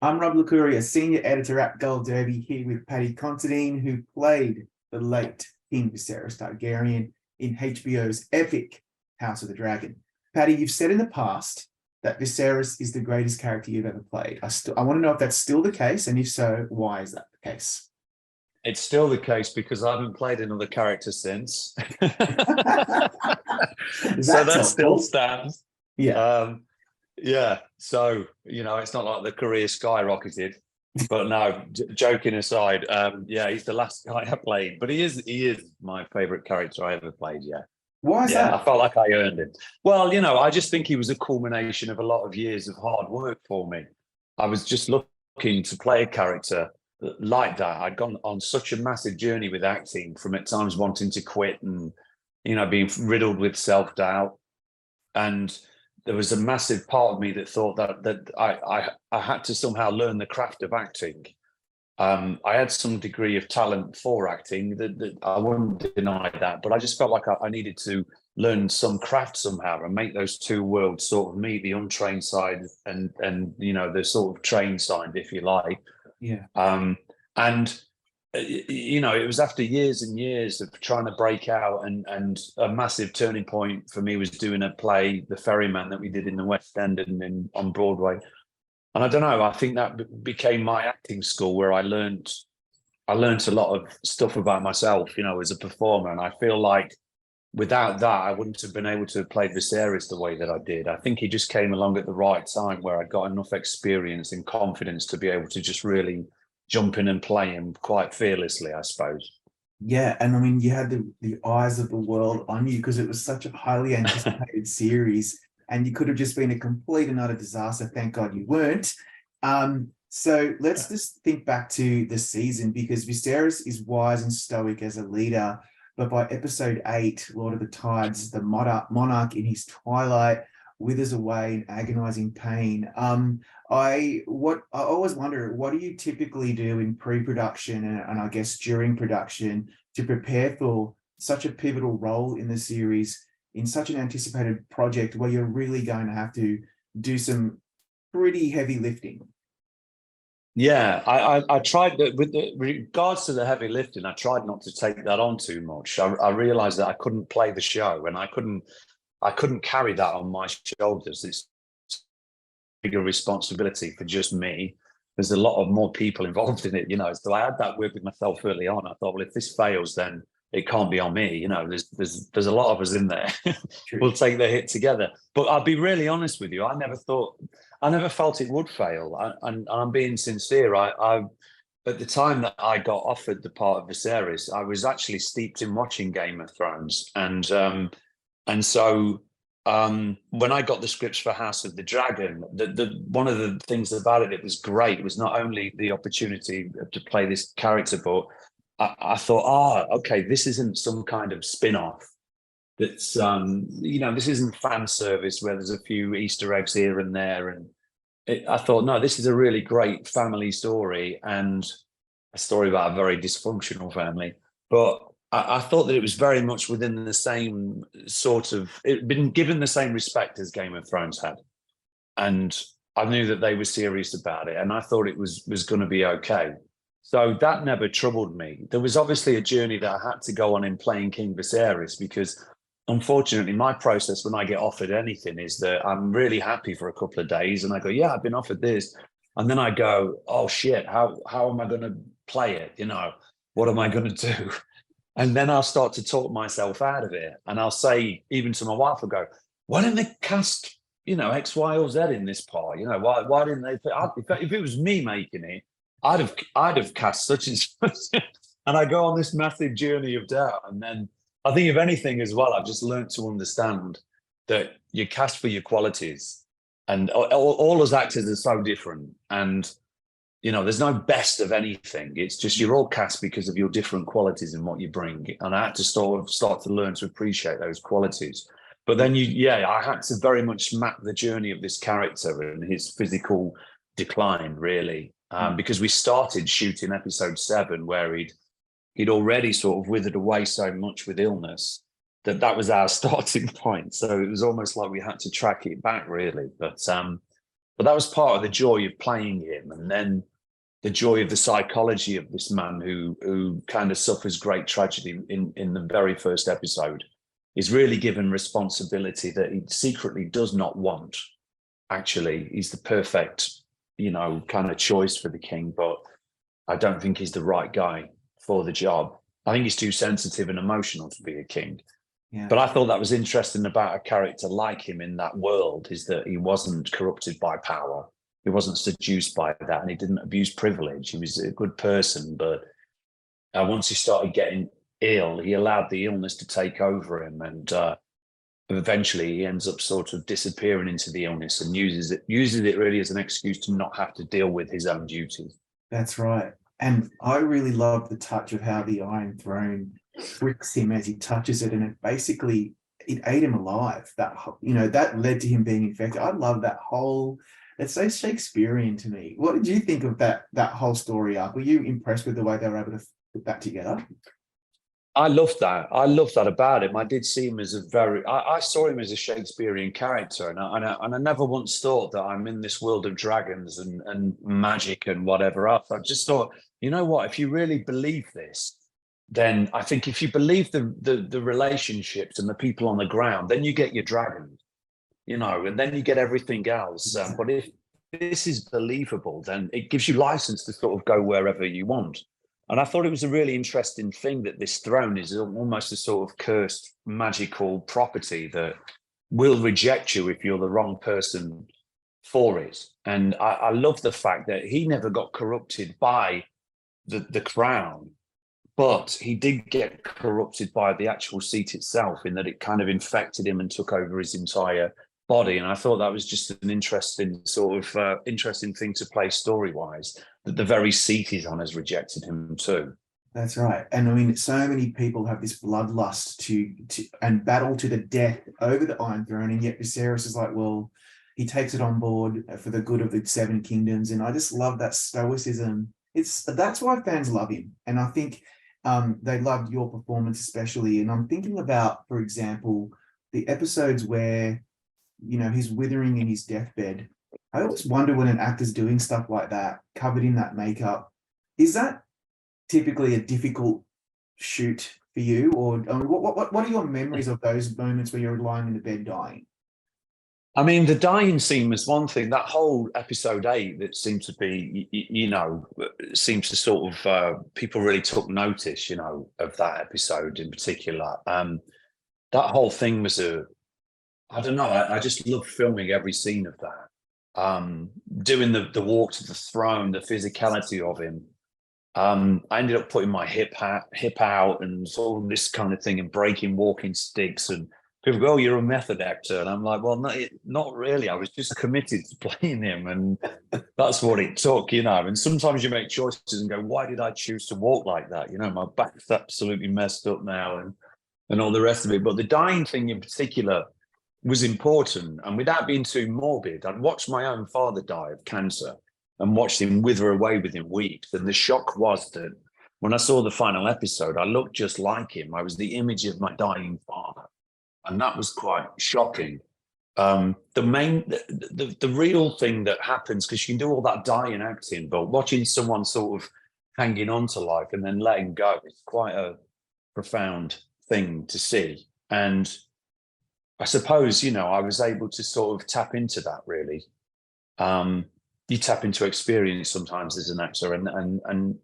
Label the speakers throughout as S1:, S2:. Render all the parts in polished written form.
S1: I'm Rob Licuria, senior editor at Gold Derby, here with Paddy Considine, who played the late King Viserys Targaryen in HBO's epic House of the Dragon. Paddy, you've said in the past that Viserys is the greatest character you've ever played. I want to know if that's still the case, and if so, why is that the case?
S2: It's still the case because I haven't played another character since. So
S1: That's
S2: that still
S1: helpful.
S2: stands.
S1: Yeah.
S2: Yeah. So, it's not like the career skyrocketed. But no, joking aside, yeah, he's the last guy I played. But he is my favorite character I ever played, yeah.
S1: Why is
S2: Yeah,
S1: that?
S2: I felt like I earned it. Well, I just think he was a culmination of a lot of years of hard work for me. I was just looking to play a character like that. I'd gone on such a massive journey with acting, from at times wanting to quit and, being riddled with self-doubt. And there was a massive part of me that thought that I had to somehow learn the craft of acting. I had some degree of talent for acting, that I wouldn't deny that, but I just felt like I needed to learn some craft somehow and make those two worlds sort of meet, the untrained side and the sort of trained side, if you like.
S1: Yeah.
S2: And it was after years and years of trying to break out, and a massive turning point for me was doing a play, The Ferryman, that we did in the West End and on Broadway. And I don't know, I think that became my acting school, where I learned a lot of stuff about myself, as a performer. And I feel like without that, I wouldn't have been able to play Viserys the way that I did. I think he just came along at the right time, where I got enough experience and confidence to be able to just really jump in and play him quite fearlessly, I suppose.
S1: Yeah, and I mean, you had the eyes of the world on you because it was such a highly anticipated series, and you could have just been a complete and utter disaster. Thank God you weren't. So let's just think back to the season, because Viserys is wise and stoic as a leader, but by episode 8, Lord of the Tides, the monarch in his twilight withers away in agonizing pain. I always wonder, what do you typically do in pre-production and I guess during production to prepare for such a pivotal role in the series, in such an anticipated project where you're really going to have to do some pretty heavy lifting?
S2: Yeah, I tried with regards to the heavy lifting. I tried not to take that on too much. I realized that I couldn't play the show, and I couldn't carry that on my shoulders. It's bigger responsibility for just me. There's a lot of more people involved in it, So I had that word with myself early on. I thought, well, if this fails, then it can't be on me. There's a lot of us in there. We'll take the hit together. But I'll be really honest with you. I never felt it would fail. And I'm being sincere. I at the time that I got offered the part of Viserys, I was actually steeped in watching Game of Thrones, and so when I got the scripts for House of the Dragon, the one of the things about it was great. It was not only the opportunity to play this character, but I thought, okay, this isn't some kind of spin-off. That's this isn't fan service where there's a few Easter eggs here and there. And I thought, no, this is a really great family story, and a story about a very dysfunctional family. But I thought that it was very much within the same sort of, it'd been given the same respect as Game of Thrones had. And I knew that they were serious about it, and I thought it was going to be okay. So that never troubled me. There was obviously a journey that I had to go on in playing King Viserys, because unfortunately my process when I get offered anything is that I'm really happy for a couple of days, and I go, yeah, I've been offered this. And then I go, oh shit, how am I going to play it? What am I going to do? And then I'll start to talk myself out of it. And I'll say, even to my wife, I'll go, why didn't they cast, X, Y, or Z in this part? Why didn't they? If it was me making it, I'd have cast such and such. And I go on this massive journey of doubt. And then I think, if anything as well, I've just learned to understand that you cast for your qualities. And all us actors are so different. And there's no best of anything. It's just you're all cast because of your different qualities and what you bring. And I had to start to learn to appreciate those qualities. But then I had to very much map the journey of this character and his physical decline, really, because we started shooting episode 7, where he'd already sort of withered away so much with illness that was our starting point. So it was almost like we had to track it back, really. But But that was part of the joy of playing him. And then the joy of the psychology of this man who kind of suffers great tragedy in the very first episode, is really given responsibility that he secretly does not want. Actually, he's the perfect, kind of choice for the king, but I don't think he's the right guy for the job. I think he's too sensitive and emotional to be a king.
S1: Yeah.
S2: But I thought that was interesting about a character like him in that world, is that he wasn't corrupted by power. He wasn't seduced by that, and he didn't abuse privilege. He was a good person, but once he started getting ill, he allowed the illness to take over him, and eventually he ends up sort of disappearing into the illness and uses it really as an excuse to not have to deal with his own duties.
S1: That's right. And I really love the touch of how the Iron Throne tricks him as he touches it, and it ate him alive. That led to him being infected. I love that whole. It's so Shakespearean to me. What did you think of that whole story arc? Were you impressed with the way they were able to put that together?
S2: I loved that. I loved that about him. I did see him as I saw him as a Shakespearean character, and I never once thought that I'm in this world of dragons and magic and whatever else. I just thought, you know what? If you really believe this, then I think if you believe the relationships and the people on the ground, then you get your dragons, and then you get everything else. But if this is believable, then it gives you license to sort of go wherever you want. And I thought it was a really interesting thing that this throne is almost a sort of cursed magical property that will reject you if you're the wrong person for it. And I love the fact that he never got corrupted by the crown, but he did get corrupted by the actual seat itself, in that it kind of infected him and took over his entire body. And I thought that was just an interesting interesting thing to play story-wise, that the very seat he's on has rejected him too.
S1: That's right. And I mean, so many people have this bloodlust to and battle to the death over the Iron Throne, and yet Viserys is like, well, he takes it on board for the good of the Seven Kingdoms. And I just love that stoicism. That's why fans love him. And I think they loved your performance especially. And I'm thinking about, for example, the episodes where, he's withering in his deathbed. I always wonder, when an actor's doing stuff like that, covered in that makeup, is that typically a difficult shoot for you? Or what are your memories of those moments where you're lying in the bed dying?
S2: I mean, the dying scene was one thing. That whole episode 8 that seemed to be, seems to sort of, people really took notice, of that episode in particular. That whole thing was I don't know, I just love filming every scene of that. Doing the walk to the throne, the physicality of him. I ended up putting my hip out and all this kind of thing, and breaking walking sticks, and people go, "Oh, you're a method actor," and I'm like, "Well, not really. I was just committed to playing him, and that's what it took, And sometimes you make choices and go, "Why did I choose to walk like that?" My back's absolutely messed up now, and all the rest of it. But the dying thing in particular was important, and without being too morbid, I'd watched my own father die of cancer and watched him wither away within weeks. And the shock was that when I saw the final episode, I looked just like him. I was the image of my dying father. And that was quite shocking. The real thing that happens, because you can do all that dying acting, but watching someone sort of hanging on to life and then letting go, it's quite a profound thing to see. And I suppose, I was able to sort of tap into that, really. You tap into experience sometimes as an actor, and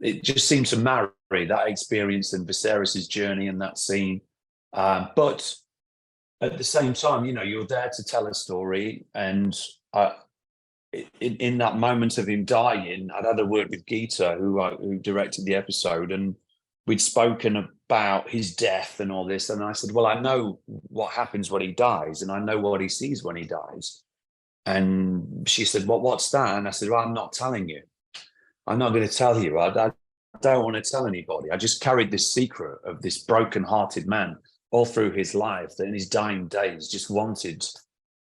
S2: it just seemed to marry that experience and Viserys' journey and that scene. But at the same time, you're there to tell a story. And in that moment of him dying, I'd had a word with Geeta, who directed the episode, and we'd spoken about his death and all this. And I said, well, I know what happens when he dies, and I know what he sees when he dies. And she said, well, what's that? And I said, well, I'm not telling you. I'm not going to tell you. I don't want to tell anybody. I just carried this secret of this broken-hearted man all through his life, that in his dying days just wanted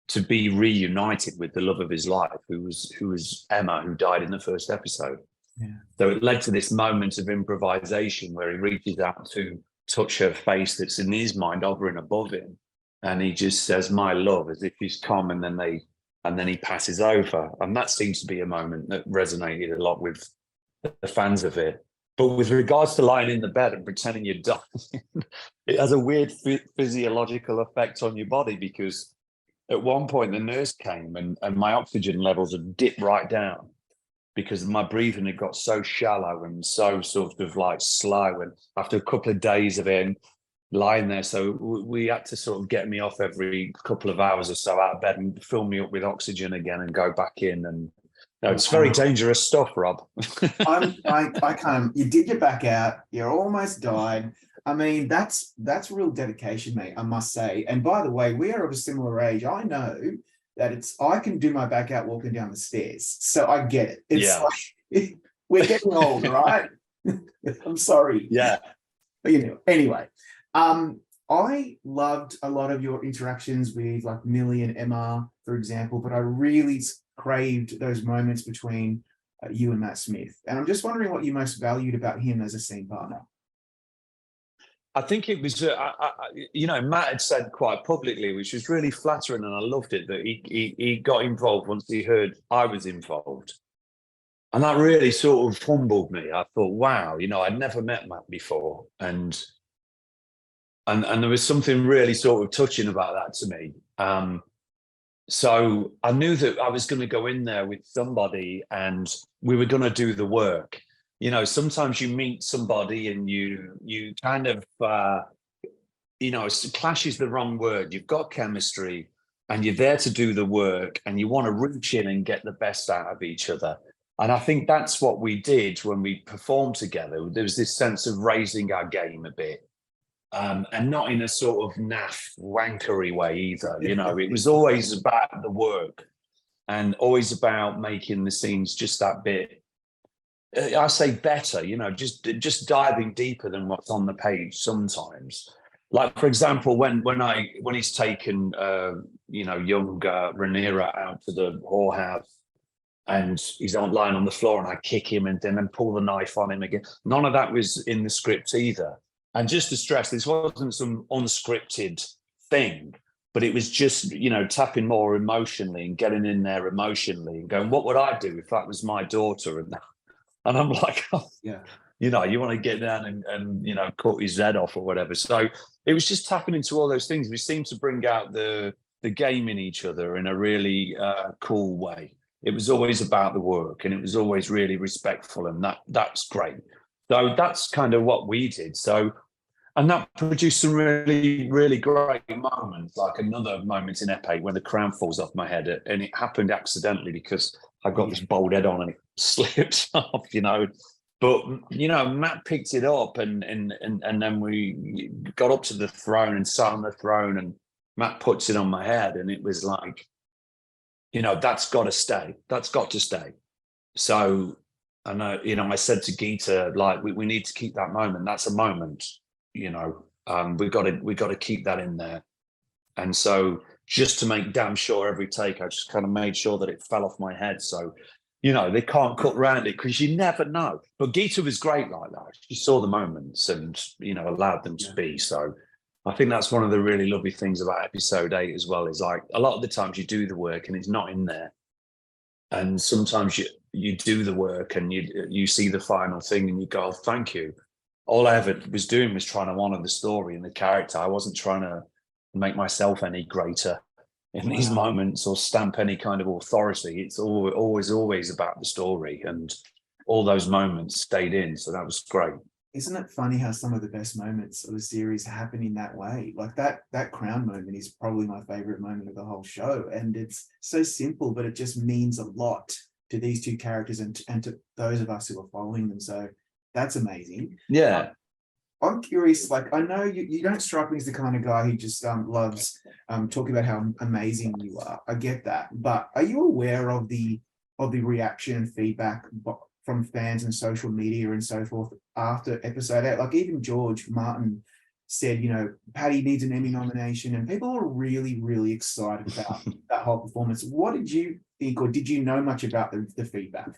S2: to be reunited with the love of his life, who was Emma, who died in the first episode.
S1: Yeah.
S2: So it led to this moment of improvisation where he reaches out to touch her face that's in his mind over and above him. And he just says, my love, as if he's come, and then they and then he passes over. And that seems to be a moment that resonated a lot with the fans of it. But with regards to lying in the bed and pretending you're dying, it has a weird physiological effect on your body, because at one point the nurse came and my oxygen levels had dipped right down because my breathing had got so shallow and so sort of like slow. And after a couple of days of it lying there, so we had to sort of get me off every couple of hours or so out of bed and fill me up with oxygen again and go back in. And no, it's very dangerous stuff, Rob.
S1: I can't. You did get back out. You almost died. I mean, that's real dedication, mate, I must say. And by the way, we are of a similar age. I know that I can do my back out walking down the stairs. So I get it. It's like, we're getting old, right? I'm sorry.
S2: Yeah.
S1: But anyway, I loved a lot of your interactions with like Millie and Emma, for example, but I really craved those moments between you and Matt Smith. And I'm just wondering what you most valued about him as a scene partner.
S2: I think it was, Matt had said quite publicly, which was really flattering, and I loved it, that he got involved once he heard I was involved. And that really sort of humbled me. I thought, wow, I'd never met Matt before. And there was something really sort of touching about that to me. So I knew that I was going to go in there with somebody and we were going to do the work. Sometimes you meet somebody and you kind of, clash is the wrong word. You've got chemistry and you're there to do the work and you want to reach in and get the best out of each other. And I think that's what we did when we performed together. There was this sense of raising our game a bit. And not in a sort of naff, wankery way either. It was always about the work and always about making the scenes just that bit, I say better, just diving deeper than what's on the page sometimes. Like, for example, when he's taken, young Rhaenyra out to the whorehouse and he's lying on the floor and I kick him and then pull the knife on him again. None of that was in the script either. And just to stress, this wasn't some unscripted thing, but it was just, tapping more emotionally and getting in there emotionally and going, what would I do if that was my daughter? And I'm like, oh, yeah, you want to get down and cut his head off or whatever. So it was just tapping into all those things. We seemed to bring out the game in each other in a really cool way. It was always about the work and it was always really respectful, and that's great. So that's kind of what we did. So, and that produced some really, really great moments, like another moment in Epe when the crown falls off my head, and it happened accidentally because I got this bald head on and it slips off, But Matt picked it up, and then we got up to the throne and sat on the throne, and Matt puts it on my head, and it was like, that's got to stay. That's got to stay. So, and I said to Geeta, like, we need to keep that moment. That's a moment, we've got to keep that in there. And so, just to make damn sure every take, I just kind of made sure that it fell off my head. So, they can't cut around it because you never know. But Geeta was great like that. She saw the moments and, allowed them to be. So I think that's one of the really lovely things about episode 8 as well, is like a lot of the times you do the work and it's not in there. And sometimes you do the work and you see the final thing and you go, oh, thank you. All I ever was doing was trying to honor the story and the character. I wasn't trying to make myself any greater in these moments or stamp any kind of authority. It's always about the story, and all those moments stayed in. So that was great.
S1: Isn't it funny how some of the best moments of the series happen in that way? Like that crown moment is probably my favorite moment of the whole show. And it's so simple, but it just means a lot to these two characters and to those of us who are following them. So that's amazing.
S2: Yeah.
S1: I'm curious, like, I know you don't strike me as the kind of guy who just loves talking about how amazing you are. I get that. But are you aware of the reaction and feedback from fans and social media and so forth after episode 8? Like, even George Martin said, Paddy needs an Emmy nomination, and people are really, really excited about that whole performance. What did you think, or did you know much about the feedback?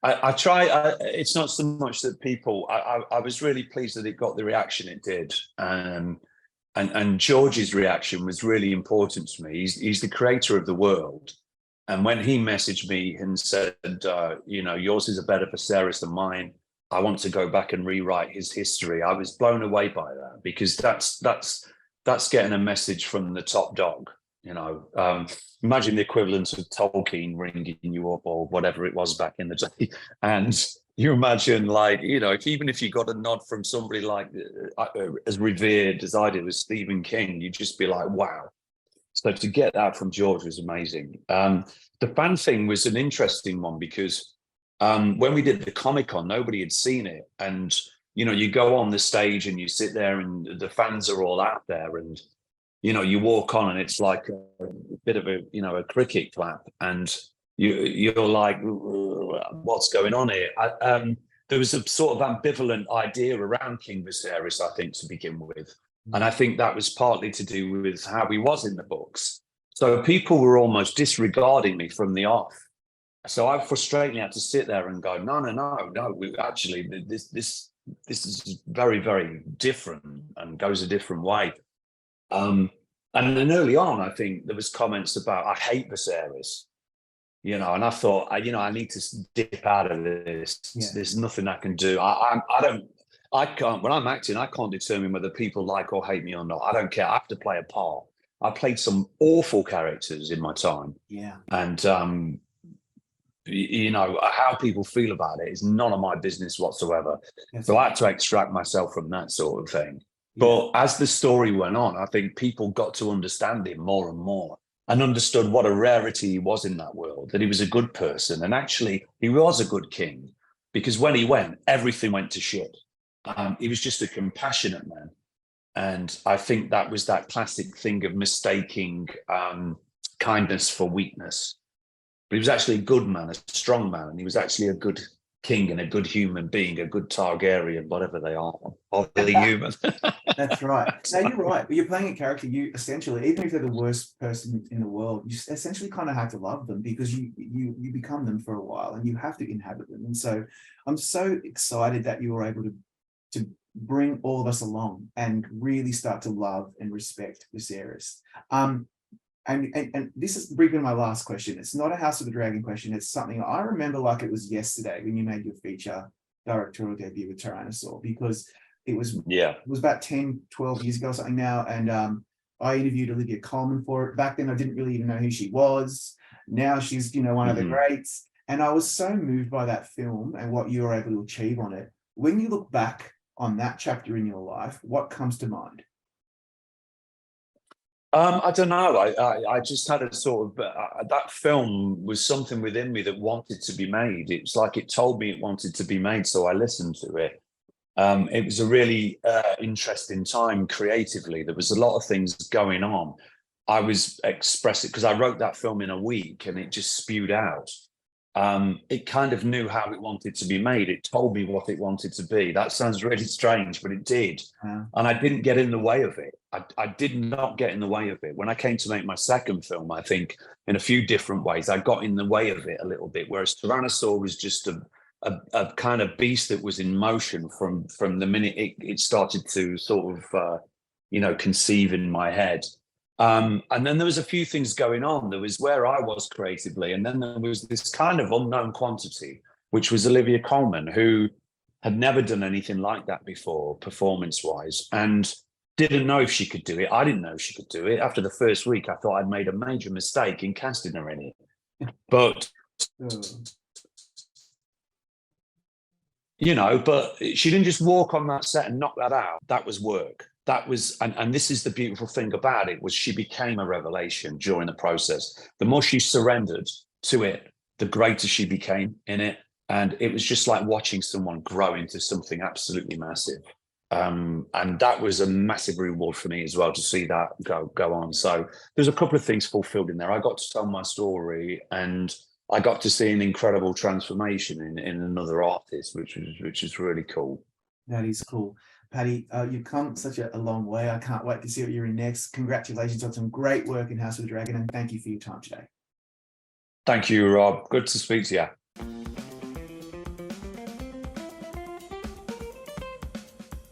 S2: I try. It's not so much that people. I was really pleased that it got the reaction it did, And George's reaction was really important to me. He's the creator of the world. And when he messaged me and said, yours is a better Viserys than mine, I want to go back and rewrite his history, I was blown away by that, because that's getting a message from the top dog. Imagine the equivalent of Tolkien ringing you up or whatever it was back in the day. And you imagine, even if you got a nod from somebody like as revered as I did with Stephen King, you'd just be like, wow. So to get that from George was amazing. The fan thing was an interesting one, because when we did the Comic-Con, nobody had seen it. And, you go on the stage and you sit there and the fans are all out there, and, you walk on and it's like a bit of a cricket clap, and you're like, what's going on here? There was a sort of ambivalent idea around King Viserys, I think, to begin with. And I think that was partly to do with how he was in the books. So people were almost disregarding me from the off. So I frustratingly had to sit there and go, no. This is very, very different and goes a different way. And then early on, I think there was comments about, I hate Viserys, and I thought, I need to dip out of this. Yeah. There's nothing I can do. I can't, when I'm acting, I can't determine whether people like or hate me or not. I don't care. I have to play a part. I played some awful characters in my time.
S1: Yeah.
S2: And, how people feel about it is none of my business whatsoever. Yes. So I had to extract myself from that sort of thing. Yeah. But as the story went on, I think people got to understand him more and more, and understood what a rarity he was in that world, that he was a good person. And actually, he was a good king, because when he went, everything went to shit. He was just a compassionate man. And I think that was that classic thing of mistaking kindness for weakness. But he was actually a good man, a strong man, and he was actually a good king and a good human being, a good Targaryen, whatever they are, or the human.
S1: That's right. No, you're right. But you're playing a character, you essentially, even if they're the worst person in the world, you essentially kind of have to love them, because you become them for a while and you have to inhabit them. And so I'm so excited that you were able to bring all of us along and really start to love and respect Viserys. And this is briefly my last question. It's not a House of the Dragon question. It's something I remember like it was yesterday when you made your feature directorial debut with Tyrannosaur, because it was about 10, 12 years ago or something now. And I interviewed Olivia Colman for it. Back then, I didn't really even know who she was. Now she's, one of the greats. And I was so moved by that film and what you were able to achieve on it. When you look back on that chapter in your life, what comes to mind?
S2: I don't know. I just had a sort of that film was something within me that wanted to be made. It's like it told me it wanted to be made, so I listened to it. It was a really interesting time creatively. There was a lot of things going on. I was expressing, because I wrote that film in a week and it just spewed out. It kind of knew how it wanted to be made. It told me what it wanted to be. That sounds really strange, but it did. Yeah. And I didn't get in the way of it. I did not get in the way of it. When I came to make my second film, I think in a few different ways, I got in the way of it a little bit, whereas Tyrannosaur was just a kind of beast that was in motion from the minute it started to sort of, conceive in my head. And then there was a few things going on. There was where I was creatively, and then there was this kind of unknown quantity, which was Olivia Colman, who had never done anything like that before, performance-wise, and didn't know if she could do it. I didn't know if she could do it. After the first week, I thought I'd made a major mistake in casting her in it. But, but she didn't just walk on that set and knock that out. That was work. That was, and this is the beautiful thing about it, was she became a revelation during the process. The more she surrendered to it, the greater she became in it. And it was just like watching someone grow into something absolutely massive. And that was a massive reward for me as well, to see that go on. So there's a couple of things fulfilled in there. I got to tell my story, and I got to see an incredible transformation in another artist, which is really cool.
S1: That is cool. Paddy, you've come such a long way. I can't wait to see what you're in next. Congratulations on some great work in House of the Dragon, and thank you for your time today.
S2: Thank you, Rob. Good to speak to you.